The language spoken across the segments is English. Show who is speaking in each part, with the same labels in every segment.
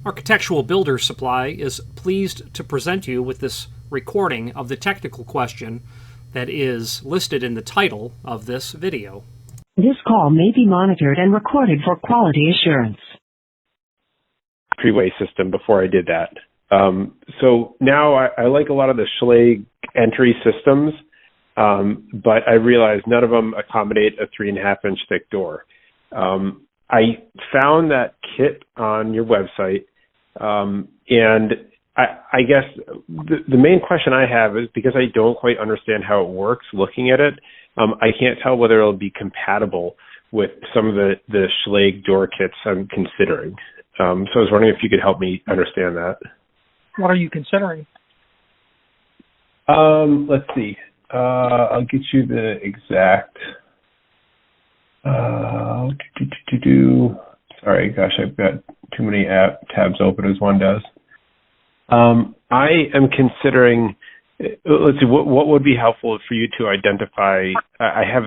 Speaker 1: Architectural Builder's Supply is pleased to present you with this recording of the technical question that is listed in the title of this video.
Speaker 2: This call may be monitored and recorded for quality assurance.
Speaker 3: Freeway system before I did that. So now I like a lot of the Schlage entry systems, but I realize none of them accommodate a 3.5-inch thick door. I found that kit on your website, and I guess the main question I have is, because I don't quite understand how it works looking at it, I can't tell whether it'll be compatible with some of the Schlage door kits I'm considering. So I was wondering if you could help me understand that.
Speaker 4: What are you considering?
Speaker 3: Let's see. I'll get you the exact. Sorry, gosh, I've got too many tabs open as one does. I am considering. Let's see. What would be helpful for you to identify? I have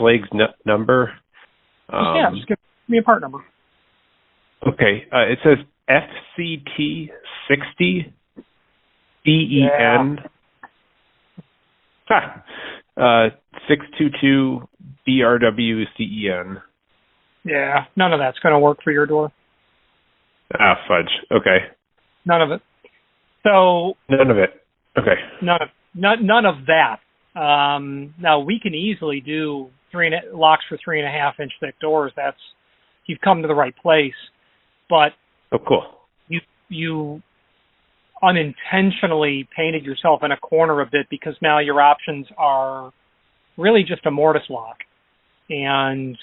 Speaker 3: Schlage's number.
Speaker 4: Just give me a part number.
Speaker 3: Okay. It says FCT 60 BEN 622 BRWCEN.
Speaker 4: Yeah, none of that's going to work for your door.
Speaker 3: Ah, fudge. Okay.
Speaker 4: None of it. So.
Speaker 3: None of it. Okay.
Speaker 4: None of that. Now we can easily do locks for 3.5-inch thick doors. You've come to the right place. But
Speaker 3: oh, cool.
Speaker 4: You unintentionally painted yourself in a corner a bit, because now your options are really just a mortise lock, and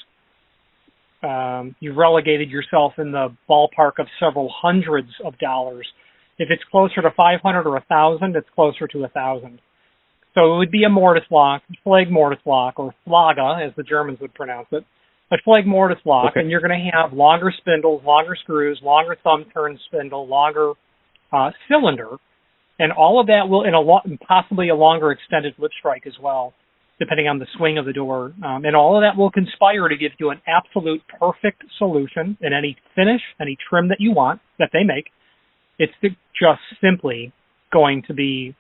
Speaker 4: you've relegated yourself in the ballpark of several hundreds of dollars. If it's closer to 500 or 1,000, it's closer to 1,000. So it would be a mortise lock, Schlage mortise lock, or Flagge, as the Germans would pronounce it. A Schlage mortise lock, okay. And you're going to have longer spindles, longer screws, longer thumb turn spindle, longer cylinder, and all of that will, and possibly a longer extended lip strike as well, depending on the swing of the door. And all of that will conspire to give you an absolute perfect solution in any finish, any trim that you want, that they make. It's just simply going to be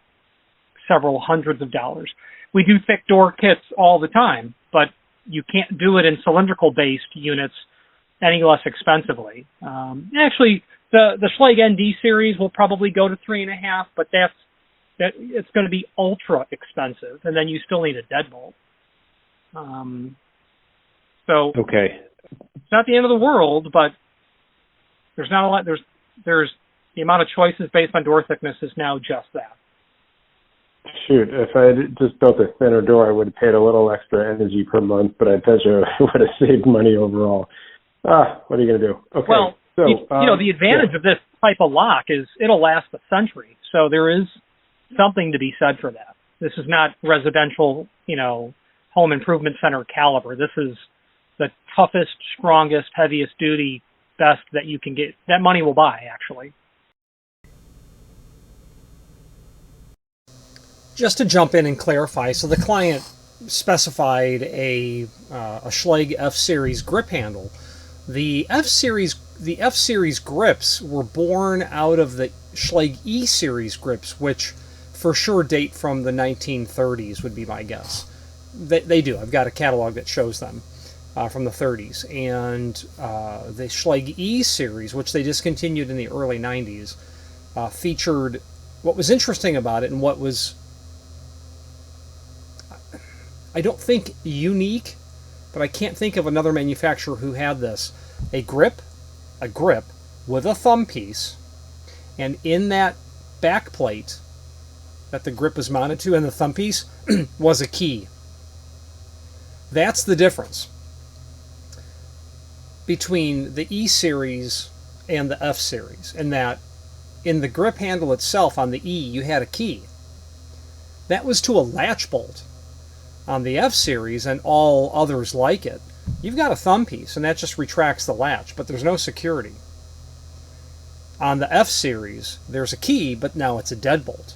Speaker 4: several hundreds of dollars. We do thick door kits all the time, but you can't do it in cylindrical-based units any less expensively. Actually, the Schlage ND series will probably go to 3.5, but it's going to be ultra expensive, and then you still need a deadbolt. So
Speaker 3: okay,
Speaker 4: it's not the end of the world, but there's not a lot. There's the amount of choices based on door thickness is now just that.
Speaker 3: Shoot, if I had just built a thinner door, I would have paid a little extra energy per month, but I bet you I would have saved money overall. What are you going to do? Okay.
Speaker 4: Well, so, the advantage of this type of lock is it'll last a century. So there is something to be said for that. This is not residential, home improvement center caliber. This is the toughest, strongest, heaviest duty, best that you can get. That money will buy, actually.
Speaker 1: Just to jump in and clarify, so the client specified a Schlage F-Series grip handle. The F-Series grips were born out of the Schlage E-Series grips, which for sure date from the 1930s, would be my guess. They do. I've got a catalog that shows them from the 30s. And the Schlage E-Series, which they discontinued in the early 90s, featured what was interesting about it, and what was, I don't think unique, but I can't think of another manufacturer who had this. A grip with a thumb piece, and in that back plate that the grip is mounted to and the thumb piece was a key. That's the difference between the E-Series and the F-Series, in that in the grip handle itself on the E, you had a key. That was to a latch bolt. On the F-Series and all others like it, you've got a thumb piece, and that just retracts the latch, but there's no security. On the F-Series, there's a key, but now it's a deadbolt.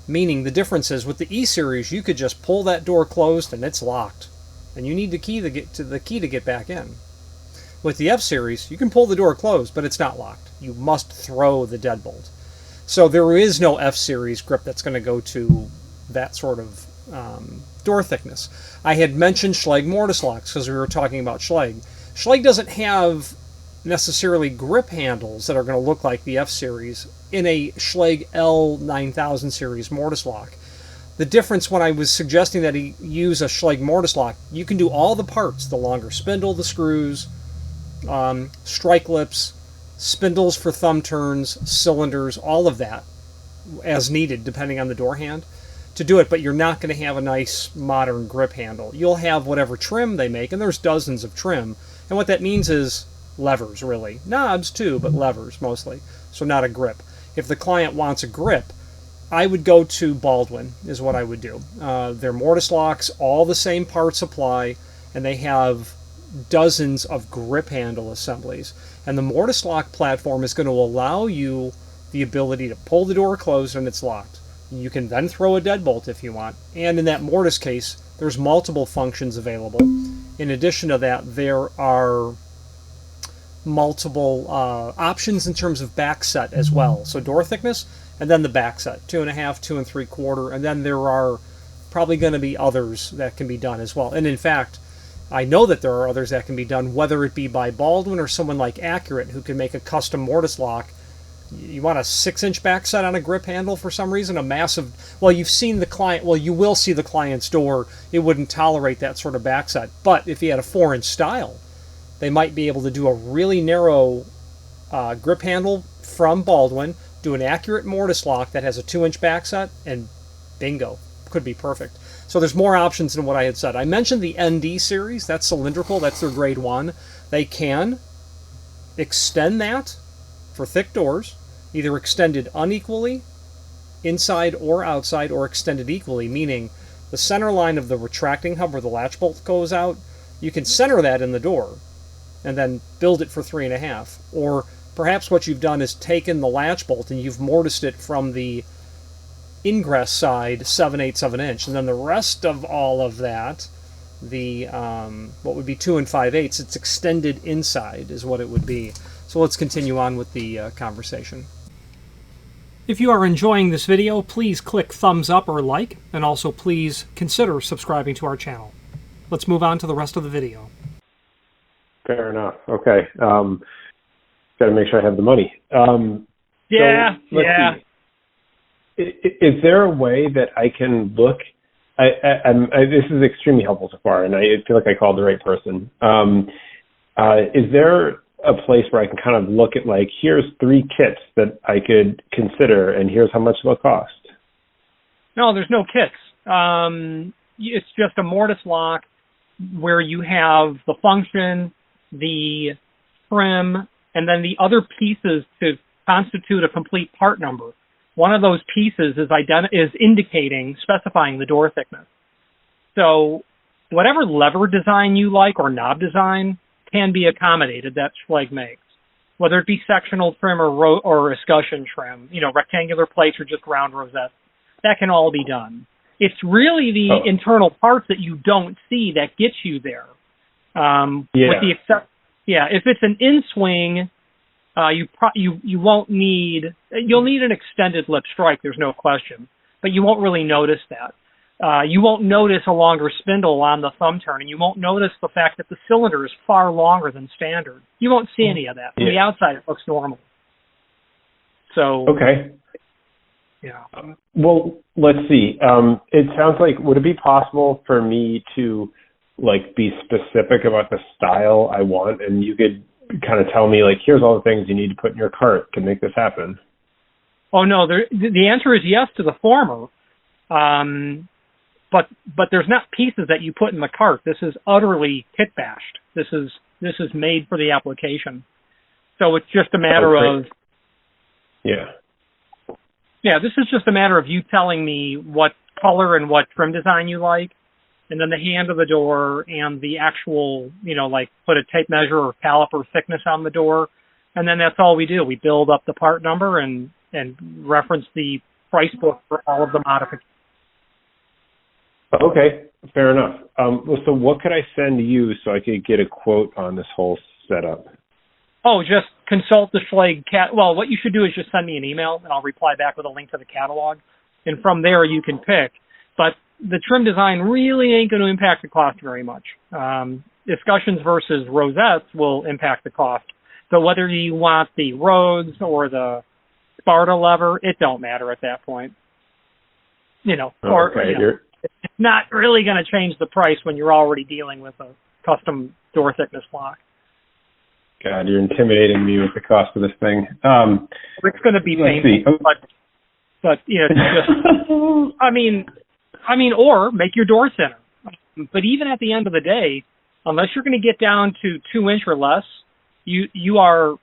Speaker 1: Meaning the difference is, with the E-Series, you could just pull that door closed and it's locked. And you need the key to get back in. With the F-Series, you can pull the door closed, but it's not locked. You must throw the deadbolt. So there is no F-Series grip that's going to go to that sort of door thickness. I had mentioned Schlage mortise locks because we were talking about Schlage. Schlage doesn't have necessarily grip handles that are going to look like the F-Series in a Schlage L9000 series mortise lock. The difference when I was suggesting that he use a Schlage mortise lock, you can do all the parts, the longer spindle, the screws, strike lips, spindles for thumb turns, cylinders, all of that as needed depending on the door hand to do it, but you're not going to have a nice modern grip handle. You'll have whatever trim they make, and there's dozens of trim, and what that means is levers, really. Knobs too, but levers mostly, so not a grip. If the client wants a grip, I would go to Baldwin, is what I would do. Their mortise locks, all the same parts apply, and they have dozens of grip handle assemblies. And the mortise lock platform is going to allow you the ability to pull the door closed and it's locked. You can then throw a deadbolt if you want. And in that mortise case, there's multiple functions available. In addition to that, there are multiple options in terms of back set as well. So door thickness, and then the back set, 2.5, 2 3/4, and then there are probably going to be others that can be done as well. And in fact, I know that there are others that can be done, whether it be by Baldwin or someone like Accurate who can make a custom mortise lock. You want a 6-inch back set on a grip handle for some reason, a massive, well, you've seen the client, well, you will see the client's door, it wouldn't tolerate that sort of back set. But if you had a 4-inch style, they might be able to do a really narrow grip handle from Baldwin, do an Accurate mortise lock that has a 2-inch back set, and bingo, could be perfect. So there's more options than what I had said. I mentioned the ND series, that's cylindrical, that's their grade 1. They can extend that for thick doors, either extended unequally, inside or outside, or extended equally, meaning the center line of the retracting hub where the latch bolt goes out, you can center that in the door and then build it for 3.5. Or perhaps what you've done is taken the latch bolt and you've mortised it from the ingress side 7/8 of an inch, and then the rest of all of that, the what would be 2 5/8, it's extended inside is what it would be. So let's continue on with the conversation. If you are enjoying this video, please click thumbs up or like, and also please consider subscribing to our channel. Let's move on to the rest of the video.
Speaker 3: Fair enough. Okay. Got to make sure I have the money.
Speaker 4: Yeah.
Speaker 3: See. Is there a way that I can look? This is extremely helpful so far, and I feel like I called the right person. Is there a place where I can kind of look at, like, here's 3 kits that I could consider, and here's how much they'll cost?
Speaker 4: No, there's no kits. It's just a mortise lock where you have the function, the trim, and then the other pieces to constitute a complete part number. One of those pieces is indicating, specifying the door thickness. So whatever lever design you like or knob design can be accommodated that Schlage makes, whether it be sectional trim or escutcheon trim, rectangular plates or just round rosettes. That can all be done. It's really the internal parts that you don't see that get you there. With the if it's an in-swing, you won't need, you'll need an extended lip strike, there's no question, but you won't really notice that. You won't notice a longer spindle on the thumb turn, and you won't notice the fact that the cylinder is far longer than standard. You won't see any of that. From the outside, it looks normal. So
Speaker 3: okay.
Speaker 4: Yeah.
Speaker 3: Well, let's see. It sounds like, would it be possible for me to, like, be specific about the style I want, and you could kind of tell me, like, here's all the things you need to put in your cart to make this happen?
Speaker 4: Oh no, the answer is yes to the former. But there's not pieces that you put in the cart. This is utterly kit bashed. This is made for the application. So it's just a matter of this is just a matter of you telling me what color and what trim design you like, and then the hand of the door and the actual, like put a tape measure or caliper thickness on the door, and then that's all we do. We build up the part number and reference the price book for all of the modifications.
Speaker 3: Okay, fair enough. So what could I send you so I could get a quote on this whole set up?
Speaker 4: Oh, just consult the Schlage Well, what you should do is just send me an email, and I'll reply back with a link to the catalog. And from there, you can pick. But the trim design really ain't going to impact the cost very much. Discussions versus rosettes will impact the cost. So whether you want the Rhodes or the Sparta lever, it don't matter at that point. It's not really going to change the price when you're already dealing with a custom door thickness lock.
Speaker 3: God, you're intimidating me with the cost of this thing.
Speaker 4: It's going to be painful, but just, I mean, or make your door thinner. But even at the end of the day, unless you're going to get down to 2-inch or less, you're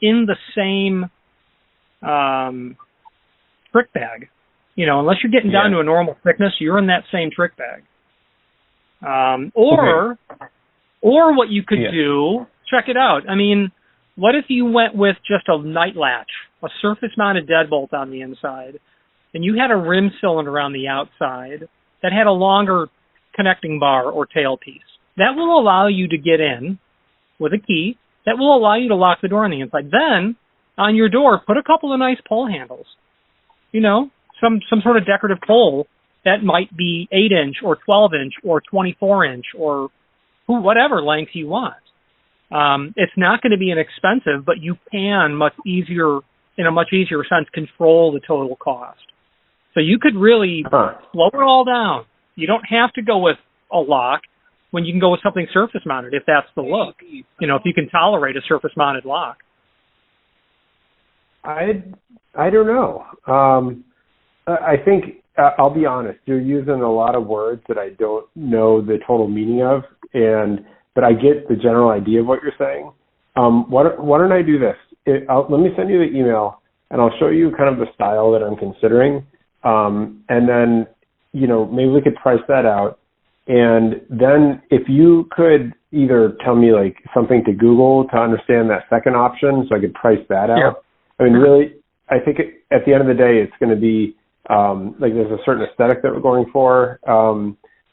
Speaker 4: in the same trick bag. Unless you're getting down to a normal thickness, you're in that same trick bag. Or what you could do, check it out. I mean, what if you went with just a night latch, a surface-mounted deadbolt on the inside, and you had a rim cylinder on the outside that had a longer connecting bar or tailpiece? That will allow you to get in with a key. That will allow you to lock the door on the inside. Then, on your door, put a couple of nice pull handles. Some sort of decorative pull that might be 8-inch or 12-inch or 24-inch or whatever length you want. It's not going to be inexpensive, but you can in a much easier sense, control the total cost. So you could really slow it all down. You don't have to go with a lock when you can go with something surface mounted if that's the look. If you can tolerate a surface mounted lock.
Speaker 3: I don't know. I think I'll be honest. You're using a lot of words that I don't know the total meaning of, but I get the general idea of what you're saying. Why don't I do this? Let me send you the email, and I'll show you kind of the style that I'm considering, and then maybe we could price that out. And then if you could either tell me like something to Google to understand that second option, so I could price that out. Yeah. I mean, really, I think at the end of the day, it's going to be there's a certain aesthetic that we're going for.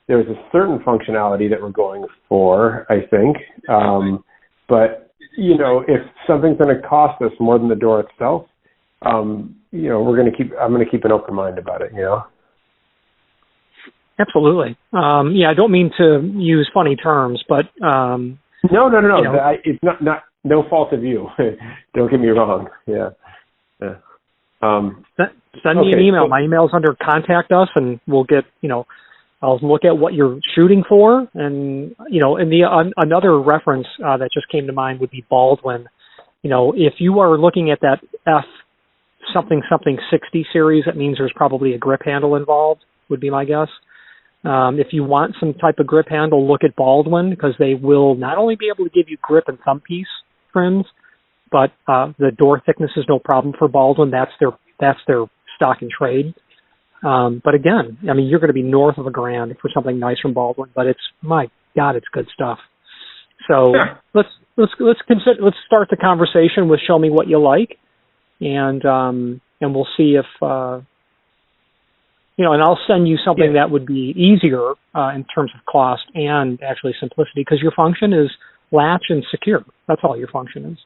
Speaker 3: There's a certain functionality that we're going for, I think. But if something's going to cost us more than the door itself, I'm going to keep an open mind about it.
Speaker 4: Absolutely. I don't mean to use funny terms, but
Speaker 3: no. It's not no fault of you. Don't get me wrong. Yeah.
Speaker 4: Send me an email. My email's under contact us, and we'll get I'll look at what you're shooting for, and another reference that just came to mind would be Baldwin. If you are looking at that F something 60 series, that means there's probably a grip handle involved. Would be my guess. If you want some type of grip handle, look at Baldwin, because they will not only be able to give you grip and thumb piece trims, but the door thickness is no problem for Baldwin. That's their stock and trade. But again, I mean, you're going to be north of $1,000 for something nice from Baldwin, but my God, it's good stuff. So let's start the conversation with show me what you like, and we'll see if and I'll send you something that would be easier in terms of cost and actually simplicity, because your function is latch and secure. That's all your function is,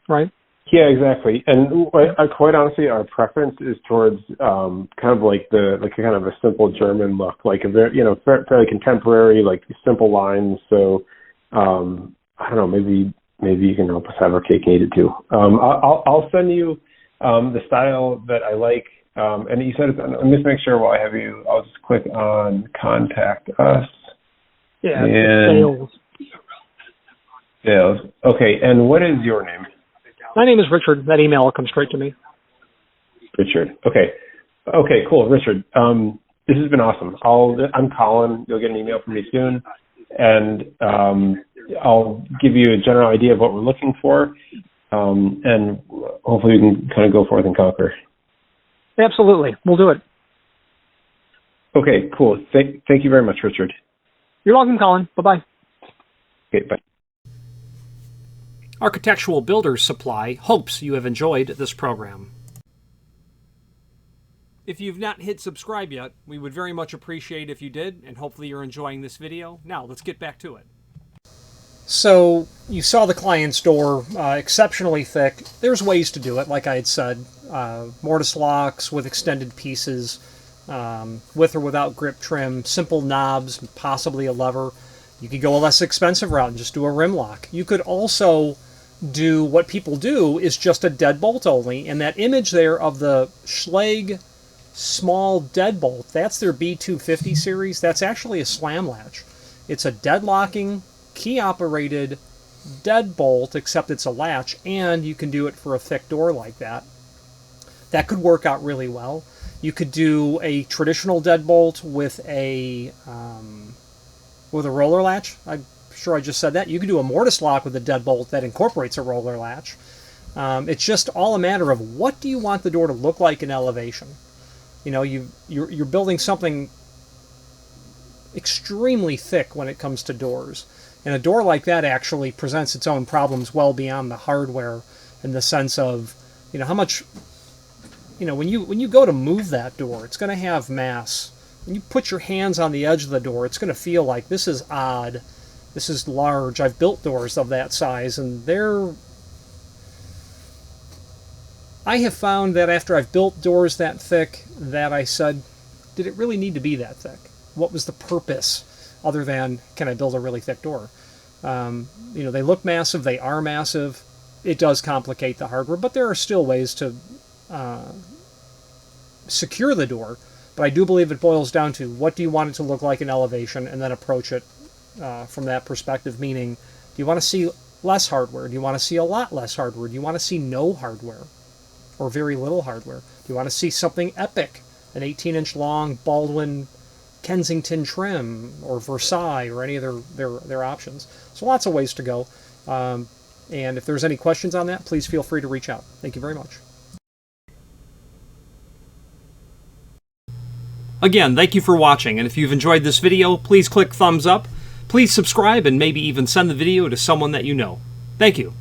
Speaker 4: right?
Speaker 3: Yeah, exactly. And quite honestly, our preference is towards kind of like kind of a simple German look, like a very fairly contemporary, like simple lines. So I don't know, maybe you can help us have our cake and eat it too. I'll send you the style that I like. And you said, let me just make sure while I have you, I'll just click on contact us.
Speaker 4: Yeah, and
Speaker 3: sales. Okay, and what is your name?
Speaker 4: My name is Richard. That email will come straight to me.
Speaker 3: Richard. Okay, cool. Richard, this has been awesome. I'm Colin. You'll get an email from me soon, and I'll give you a general idea of what we're looking for, and hopefully we can kind of go forth and conquer.
Speaker 4: Absolutely. We'll do it.
Speaker 3: Okay, cool. Thank you very much, Richard.
Speaker 4: You're welcome, Colin. Bye-bye.
Speaker 3: Okay, bye.
Speaker 1: Architectural Builders Supply hopes you have enjoyed this program. If you've not hit subscribe yet, we would very much appreciate if you did, and hopefully you're enjoying this video. Now, let's get back to it. So you saw the client's door, exceptionally thick. There's ways to do it, like I had said. Mortise locks with extended pieces, with or without grip trim, simple knobs, possibly a lever. You could go a less expensive route and just do a rim lock. You could also do what people do is just a deadbolt only, and that image there of the Schlage small deadbolt, that's their B250 series. That's actually a slam latch. It's a deadlocking, key-operated deadbolt, except it's a latch, and you can do it for a thick door like that. That could work out really well. You could do a traditional deadbolt with a roller latch. I'm sure I just said that. You could do a mortise lock with a deadbolt that incorporates a roller latch. It's just all a matter of what do you want the door to look like in elevation. You know, you're building something extremely thick when it comes to doors. And a door like that actually presents its own problems well beyond the hardware, in the sense of, you know, how much, you know, when you go to move that door, it's going to have mass. When you put your hands on the edge of the door, it's going to feel like this is odd, this is large. I've built doors of that size, and I have found that after I've built doors that thick, that I said, did it really need to be that thick? What was the purpose, other than, can I build a really thick door? You know, they look massive, they are massive. It does complicate the hardware, but there are still ways to secure the door. But I do believe it boils down to, what do you want it to look like in elevation, and then approach it from that perspective, meaning, do you want to see less hardware? Do you want to see a lot less hardware? Do you want to see no hardware or very little hardware? Do you want to see something epic, an 18-inch long Baldwin Kensington trim, or Versailles, or any of their options? So lots of ways to go. And if there's any questions on that, please feel free to reach out. Thank you very much. Again, thank you for watching, and if you've enjoyed this video, please click thumbs up. Please subscribe, and maybe even send the video to someone that you know. Thank you.